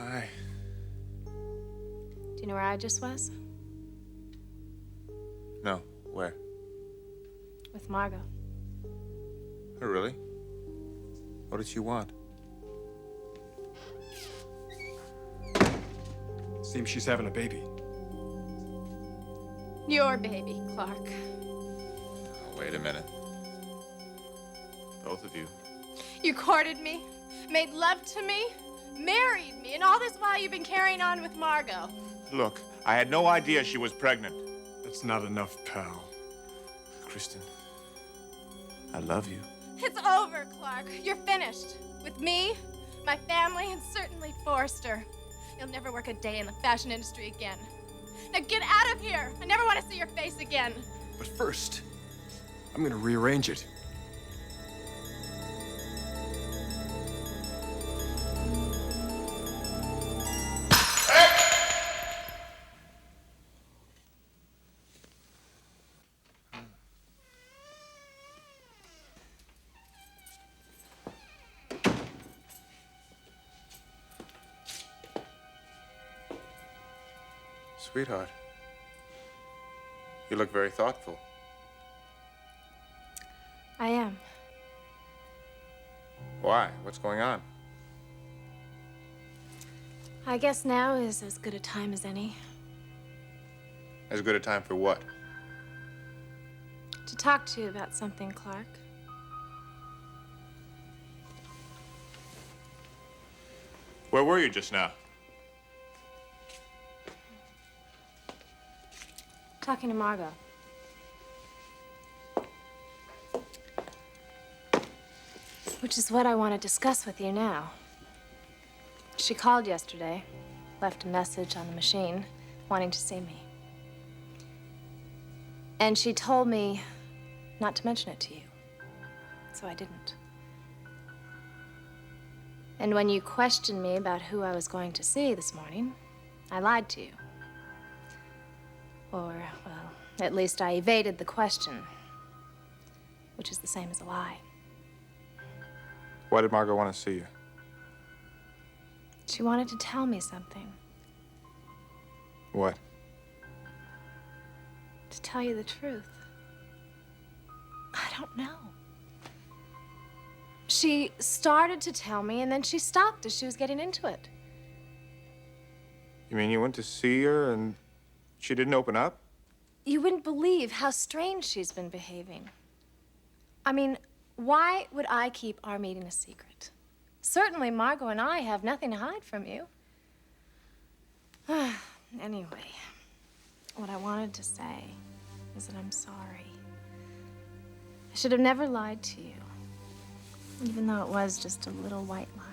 Hi. Do you know where I just was? No, where? With Margo. Oh, really? What did she want? Seems she's having a baby. Your baby, Clark. Oh, wait a minute. Both of you. You courted me, made love to me, married me, and all this while you've been carrying on with Margo. Look, I had no idea she was pregnant. That's not enough, pal. Kristen, I love you. It's over, Clark. You're finished. With me, my family, and certainly Forrester. You'll never work a day in the fashion industry again. Now get out of here. I never want to see your face again. But first, I'm gonna rearrange it. Sweetheart, you look very thoughtful. I am. Why? What's going on? I guess now is as good a time as any As good a time for what? to talk to you about something, Clark. Where were you just now? Talking to Margo. Which is what I want to discuss with you now. She called yesterday, left a message on the machine, wanting to see me. And she told me not to mention it to you. So I didn't. And when you questioned me about who I was going to see this morning, I lied to you. Or, well, at least I evaded the question, which is the same as a lie. Why did Margo want to see you? She wanted to tell me something. What? To tell you the truth. I don't know. She started to tell me, and then she stopped as she was getting into it. You mean you went to see her and she didn't open up? You wouldn't believe how strange she's been behaving. I mean, why would I keep our meeting a secret? Certainly, Margo and I have nothing to hide from you. Anyway, what I wanted to say is that I'm sorry. I should have never lied to you, even though it was just a little white lie.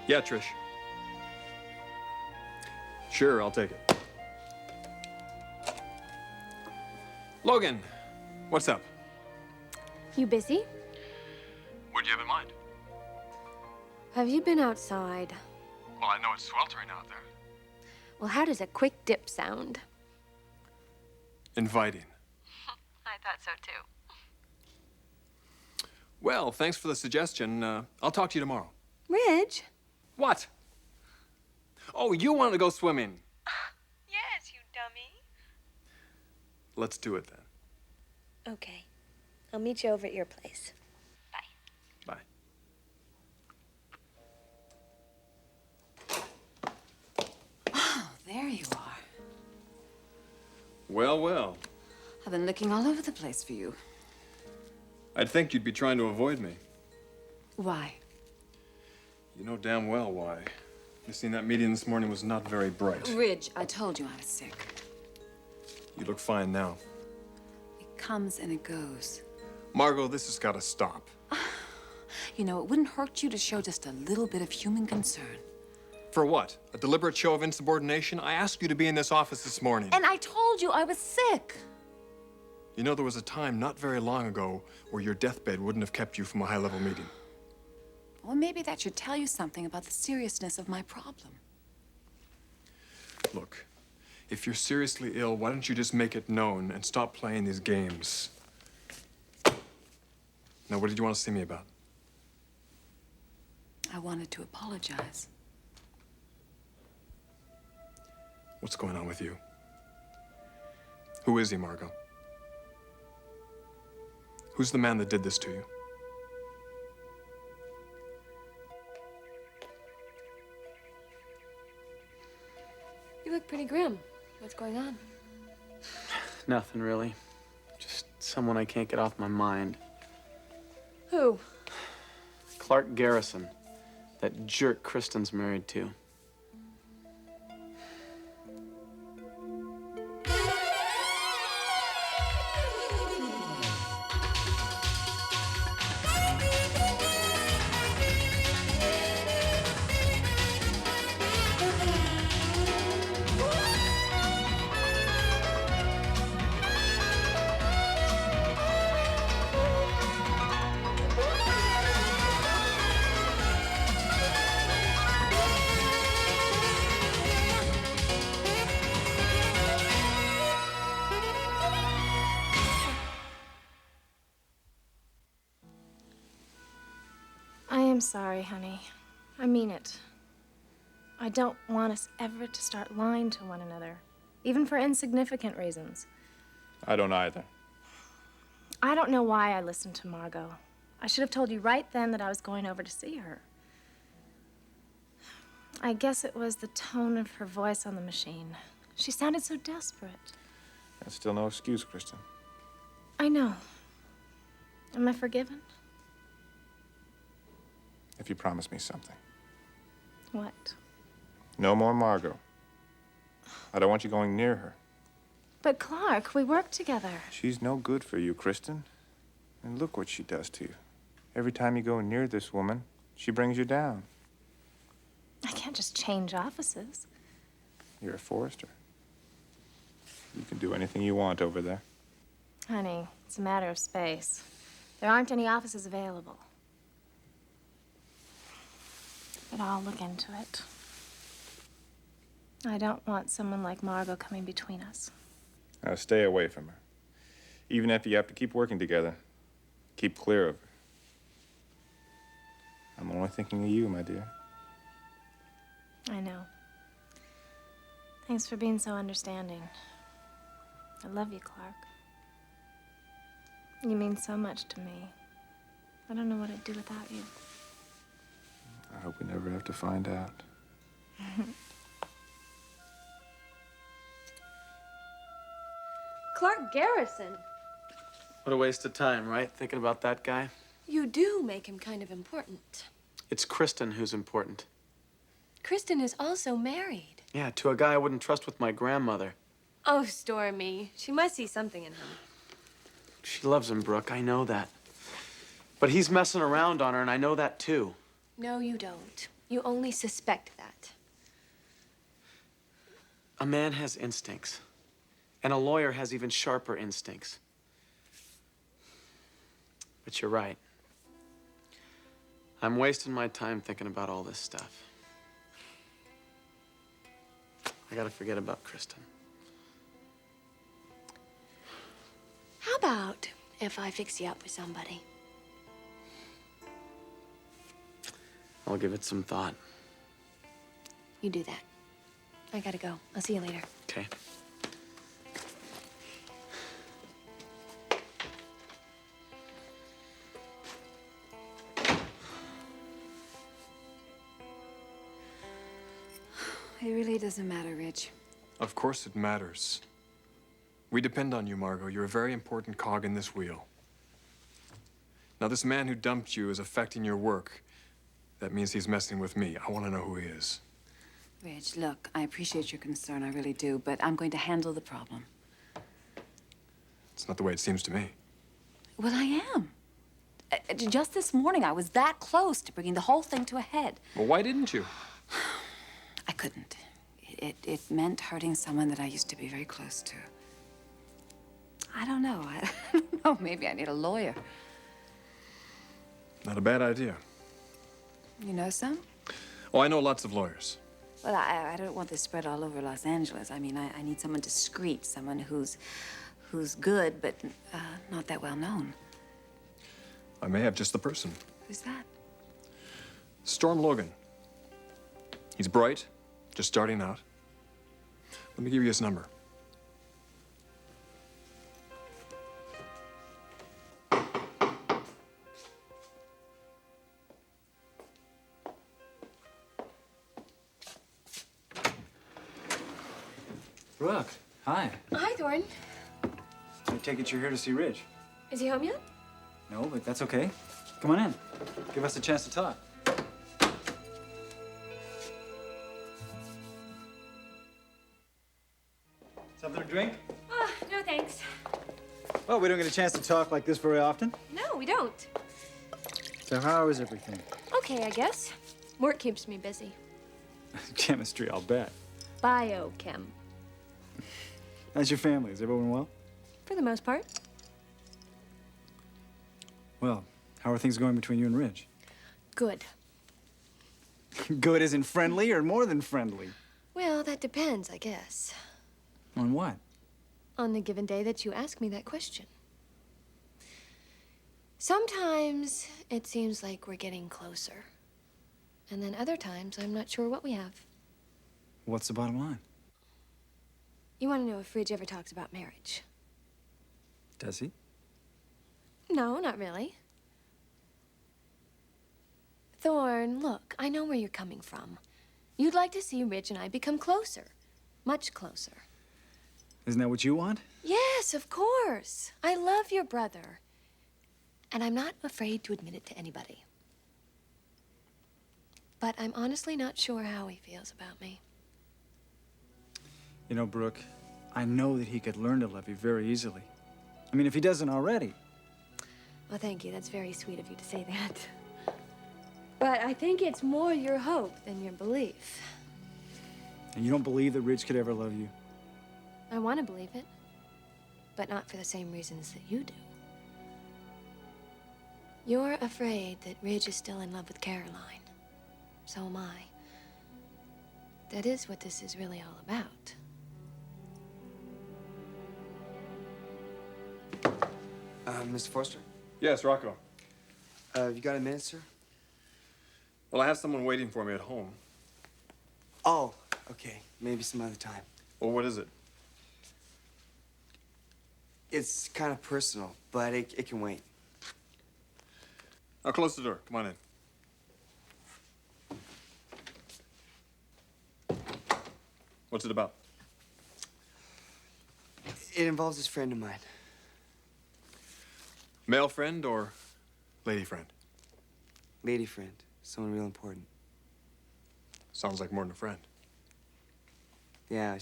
Yeah, Trish. Sure, I'll take it. Logan, what's up? You busy? What'd you have in mind? Have you been outside? Well, I know it's sweltering out there. Well, how does a quick dip sound? Inviting. I thought so too. Well, thanks for the suggestion. I'll talk to you tomorrow. Ridge? What? Oh, you want to go swimming? Yes, you dummy. Let's do it then. Okay. I'll meet you over at your place. Bye. Bye. Oh, there you are. Well, well. I've been looking all over the place for you. I'd think you'd be trying to avoid me. Why? You know damn well why. Missing that meeting this morning was not very bright. Ridge, I told you I was sick. You look fine now. It comes and it goes. Margo, this has got to stop. You know, it wouldn't hurt you to show just a little bit of human concern. For what? A deliberate show of insubordination? I asked you to be in this office this morning. And I told you I was sick. You know, there was a time not very long ago where your deathbed wouldn't have kept you from a high-level meeting. Well, maybe that should tell you something about the seriousness of my problem. Look, if you're seriously ill, why don't you just make it known and stop playing these games? Now, what did you want to see me about? I wanted to apologize. What's going on with you? Who is he, Margo? Who's the man that did this to you? You look pretty grim. What's going on? Nothing really. Just someone I can't get off my mind. Who? Clark Garrison. That jerk Kristen's married to. I am sorry, honey. I mean it. I don't want us ever to start lying to one another, even for insignificant reasons. I don't either. I don't know why I listened to Margo. I should have told you right then that I was going over to see her. I guess it was the tone of her voice on the machine. She sounded so desperate. That's still no excuse, Kristen. I know. Am I forgiven? If you promise me something. What? No more Margo. I don't want you going near her. But Clark, we work together. She's no good for you, Kristen. And look what she does to you. Every time you go near this woman, she brings you down. I can't just change offices. You're a forester. You can do anything you want over there. Honey, it's a matter of space. There aren't any offices available. But I'll look into it. I don't want someone like Margo coming between us. Now stay away from her. Even if you have to keep working together, keep clear of her. I'm only thinking of you, my dear. I know. Thanks for being so understanding. I love you, Clark. You mean so much to me. I don't know what I'd do without you. I hope we never have to find out. Clark Garrison. What a waste of time, right? Thinking about that guy? You do make him kind of important. It's Kristen who's important. Kristen is also married. Yeah, to a guy I wouldn't trust with my grandmother. Oh, Stormy. She must see something in him. She loves him, Brooke. I know that. But he's messing around on her, and I know that too. No, you don't. You only suspect that. A man has instincts. And a lawyer has even sharper instincts. But you're right. I'm wasting my time thinking about all this stuff. I gotta forget about Kristen. How about if I fix you up with somebody? I'll give it some thought. You do that. I gotta go. I'll see you later. Okay. It really doesn't matter, Rich. Of course it matters. We depend on you, Margo. You're a very important cog in this wheel. Now, this man who dumped you is affecting your work. That means he's messing with me. I want to know who he is. Rich, look, I appreciate your concern, I really do, but I'm going to handle the problem. It's not the way it seems to me. Well, I am. Just this morning, I was that close to bringing the whole thing to a head. Well, why didn't you? I couldn't. It meant hurting someone that I used to be very close to. I don't know. I don't know. Maybe I need a lawyer. Not a bad idea. You know some? Oh, I know lots of lawyers. Well, I don't want this spread all over Los Angeles. I mean, I need someone discreet, someone who's good, but not that well known. I may have just the person. Who's that? Storm Logan. He's bright, just starting out. Let me give you his number. Brooke, hi. Hi, Thorne. I take it you're here to see Ridge. Is he home yet? No, but that's okay. Come on in. Give us a chance to talk. Something to drink? Oh, no thanks. Well, we don't get a chance to talk like this very often. No, we don't. So how is everything? Okay, I guess. Work keeps me busy. Chemistry, I'll bet. Biochem. How's your family? Is everyone well? For the most part. Well, how are things going between you and Ridge? Good. Good as in friendly or more than friendly? Well, that depends, I guess. On what? On the given day that you ask me that question. Sometimes it seems like we're getting closer. And then other times I'm not sure what we have. What's the bottom line? You want to know if Ridge ever talks about marriage? Does he? No, not really. Thorne, look, I know where you're coming from. You'd like to see Ridge and I become closer. Much closer. Isn't that what you want? Yes, of course. I love your brother. And I'm not afraid to admit it to anybody. But I'm honestly not sure how he feels about me. You know, Brooke, I know that he could learn to love you very easily. I mean, if he doesn't already. Well, thank you. That's very sweet of you to say that. But I think it's more your hope than your belief. And you don't believe that Ridge could ever love you? I want to believe it, but not for the same reasons that you do. You're afraid that Ridge is still in love with Caroline. So am I. That is what this is really all about. Mr. Forster? Yes, Rocco. Have you got a minute, sir? Well, I have someone waiting for me at home. Oh, okay. Maybe some other time. Well, what is it? It's kind of personal, but it can wait. I'll close the door. Come on in. What's it about? It involves this friend of mine. Male friend or lady friend? Lady friend. Someone real important. Sounds like more than a friend. Yeah,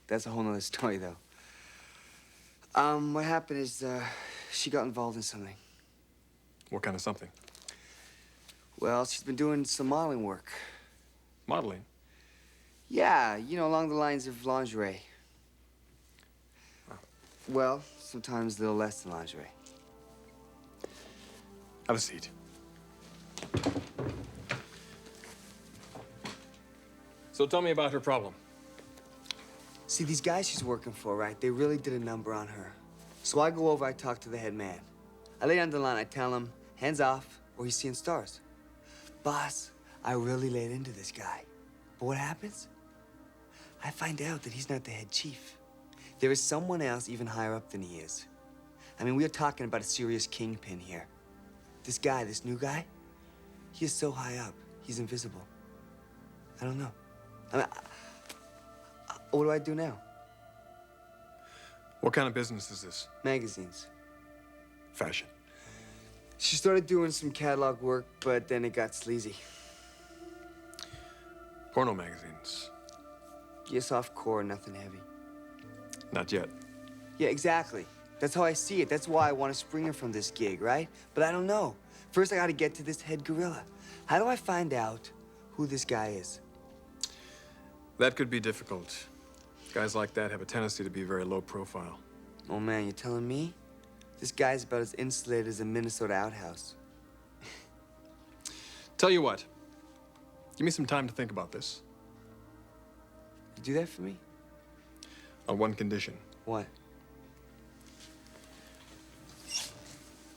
that's a whole nother story, though. What happened is, she got involved in something. What kind of something? Well, she's been doing some modeling work. Modeling? Yeah, you know, along the lines of lingerie. Well, sometimes a little less than lingerie. Have a seat. So tell me about her problem. See, these guys she's working for, right? They really did a number on her. So I go over, I talk to the head man. I lay down the line, I tell him, hands off, or he's seeing stars. Boss, I really laid into this guy. But what happens? I find out that he's not the head chief. There is someone else even higher up than he is. I mean, we are talking about a serious kingpin here. This guy, this new guy, he is so high up, he's invisible. I don't know. I mean, what do I do now? What kind of business is this? Magazines. Fashion. She started doing some catalog work, but then it got sleazy. Porno magazines. Yeah, softcore, nothing heavy. Not yet. Yeah, exactly. That's how I see it. That's why I want to spring her from this gig, right? But I don't know. First, I got to get to this head gorilla. How do I find out who this guy is? That could be difficult. Guys like that have a tendency to be very low profile. Oh, man, you're telling me? This guy's about as insulated as a Minnesota outhouse. Tell you what, Give me some time to think about this. You do that for me? On one condition. What?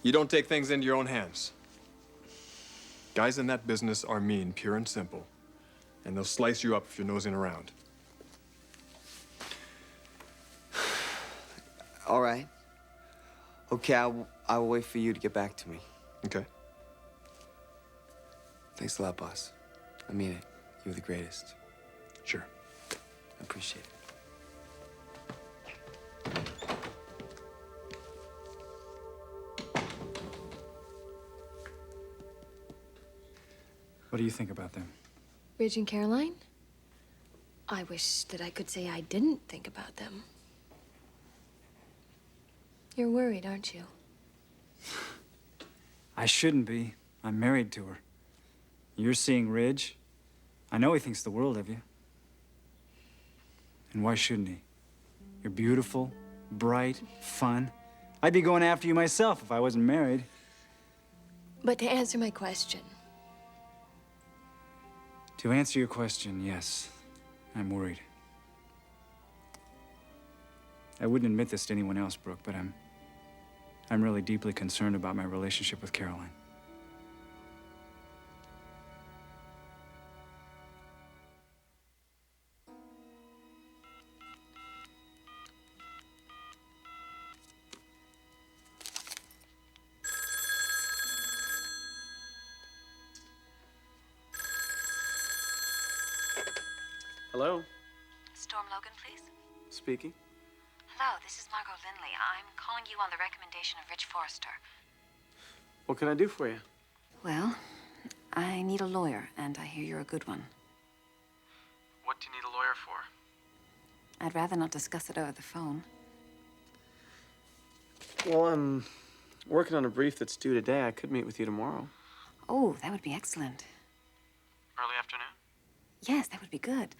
You don't take things into your own hands. Guys in that business are mean, pure and simple. And they'll slice you up if you're nosing around. All right. Okay, I will wait for you to get back to me. Okay. Thanks a lot, boss. I mean it. You're the greatest. Sure. I appreciate it. What do you think about them? Ridge and Caroline? I wish that I could say I didn't think about them. You're worried, aren't you? I shouldn't be. I'm married to her. You're seeing Ridge. I know he thinks the world of you. And why shouldn't he? You're beautiful, bright, fun. I'd be going after you myself if I wasn't married. But to answer my question, To answer your question, yes, I'm worried. I wouldn't admit this to anyone else, Brooke, but I'm really deeply concerned about my relationship with Caroline. Hello? Storm Logan, please. Speaking. Hello, this is Margo Lindley. I'm calling you on the recommendation of Rich Forrester. What can I do for you? Well, I need a lawyer, and I hear you're a good one. What do you need a lawyer for? I'd rather not discuss it over the phone. Well, I'm working on a brief that's due today. I could meet with you tomorrow. Oh, that would be excellent. Early afternoon? Yes, that would be good.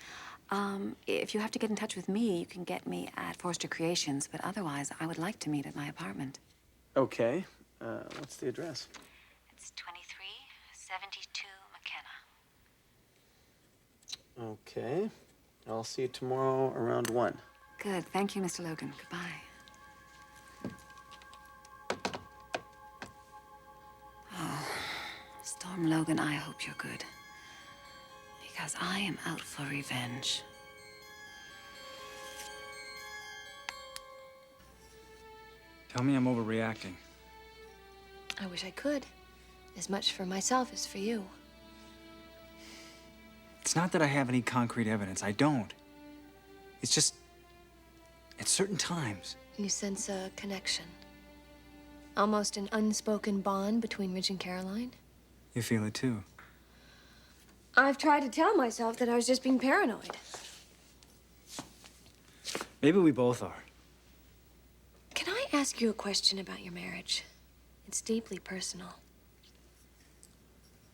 If you have to get in touch with me, you can get me at Forrester Creations, but otherwise, I would like to meet at my apartment. Okay. What's the address? It's 2372 McKenna. Okay. I'll see you tomorrow around 1. Good. Thank you, Mr. Logan. Goodbye. Oh, Storm Logan, I hope you're good. Because I am out for revenge. Tell me I'm overreacting. I wish I could. As much for myself as for you. It's not that I have any concrete evidence. I don't. It's just, at certain times. You sense a connection. Almost an unspoken bond between Ridge and Caroline. You feel it too. I've tried to tell myself that I was just being paranoid. Maybe we both are. Can I ask you a question about your marriage? It's deeply personal.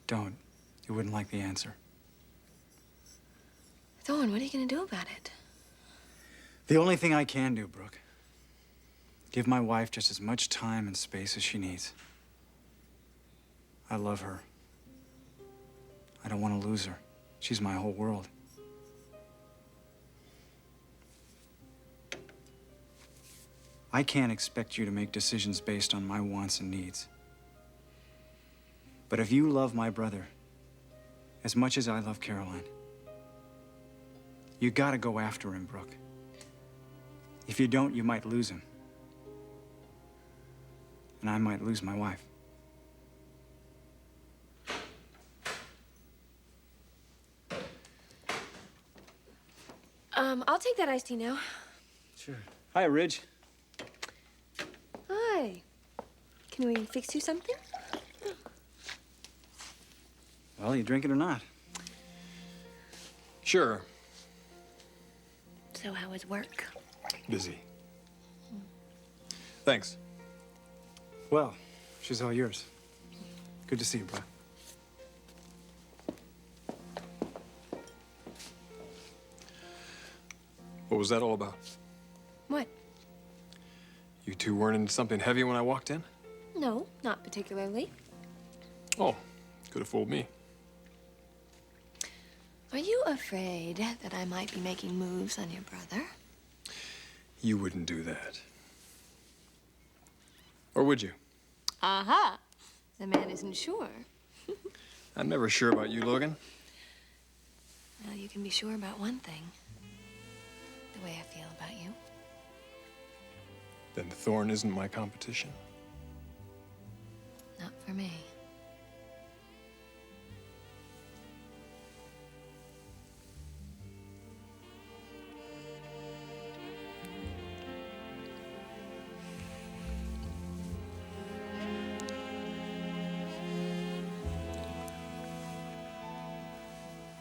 Don't. You wouldn't like the answer. Thorne, what are you gonna do about it? The only thing I can do, Brooke, give my wife just as much time and space as she needs. I love her. I don't want to lose her. She's my whole world. I can't expect you to make decisions based on my wants and needs. But if you love my brother as much as I love Caroline, you gotta go after him, Brooke. If you don't, you might lose him. And I might lose my wife. I'll take that iced tea now. Sure. Hi, Ridge. Hi. Can we fix you something? Well, you drink it or not? Sure. So how was work? Busy. Thanks. Well, she's all yours. Good to see you, bro. What was that all about? What? You two weren't into something heavy when I walked in? No, not particularly. Oh, could have fooled me. Are you afraid that I might be making moves on your brother? You wouldn't do that. Or would you? Aha! The man isn't sure. I'm never sure about you, Logan. Well, you can be sure about one thing. The way I feel about you. Then Thorne isn't my competition. Not for me.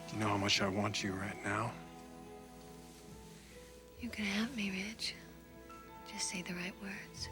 Do you know how much I want you right now? You can have me, Ridge. Just say the right words.